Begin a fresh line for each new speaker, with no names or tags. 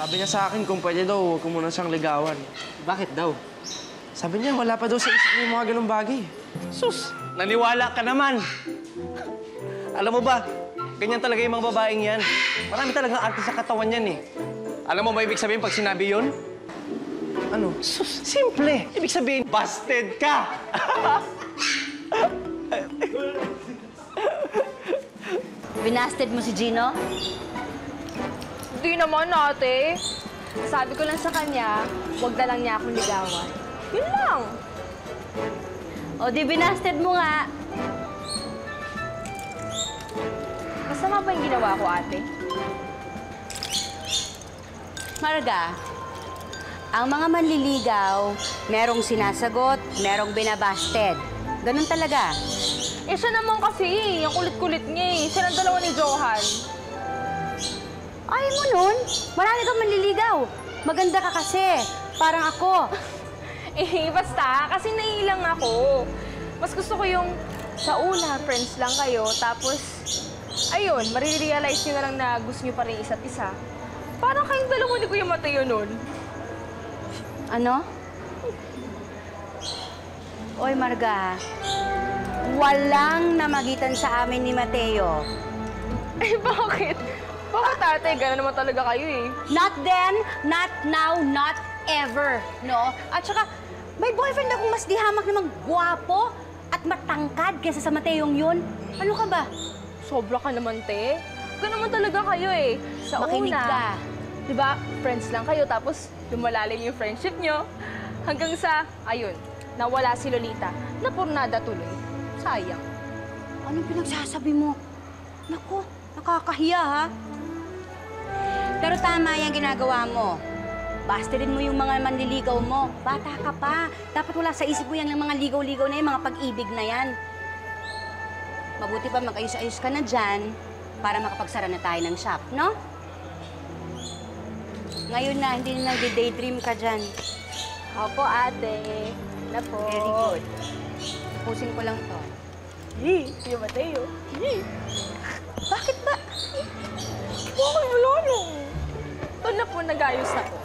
Sabi niya sa akin kung pwede daw, huwag ko muna siyang ligawan.
Bakit daw?
Sabi niya, wala pa daw sa isip niya yung mga ganung bagay.
Sus, naniwala ka naman. Alam mo ba, ganyan talaga yung mga babaeng yan. Marami talagang arte sa katawan yan eh. Alam mo ba ibig sabihin pag sinabi yun?
Ano?
Sus, simple. Ibig sabihin, busted ka!
Binasted mo si Gino?
Hindi naman, ate. Sabi ko lang sa kanya, huwag na lang niya akong ligawan. Yun lang.
O di binasted mo nga.
Masama ba yung ginawa ko, ate?
Marga, ang mga manliligaw, merong sinasagot, merong binabasted. Ganun talaga.
Eh, siya naman kasi, yung kulit-kulit niya eh. Siya ng dalawa ni Johan.
Ay mo nun, marami kang manliligaw. Maganda ka kasi, parang ako.
Eh, basta, kasi naiilang ako. Mas gusto ko yung sa una, friends lang kayo, tapos, ayun, marirealize nyo na lang na gusto nyo pa rin isa't isa. Parang kayong dalawa ni Kuya Mateo nun.
Ano? Oy, Marga, walang namagitan sa amin ni Mateo.
Eh, bakit? Bakit, ate? Gano'n naman talaga kayo eh.
Not then, not now, not ever, no? At saka, may boyfriend akong mas dihamak namang gwapo at matangkad kaysa sa Mateong yun. Ano ka ba?
Sobra ka naman, te. Gano'n naman talaga kayo eh. Sa
Makinig
una,
ka.
di ba, friends lang kayo, tapos lumalalim yung friendship nyo. Hanggang sa, ayun, nawala si Lolita. Napurnada tuloy. Sayang.
Anong pinagsasabi mo? Naku, nakakahiya ha? Pero tama yung ginagawa mo. Bastardin mo yung mga manliligaw mo. Bata ka pa. Dapat wala sa isip mo yan ng mga ligaw-ligaw na yan, mga pag-ibig na yan. Mabuti pa mag-ayos-ayos ka na dyan para makapagsara na tayo ng shop, no? Ngayon na, hindi na nag-daydream ka dyan.
Opo, ate. Na po.
Very good. Tapusin ko lang to.
Yee, Kuya Mateo. Yee.
Bakit ba?
Bakit wala nung? Ito na po, nag-ayos na po.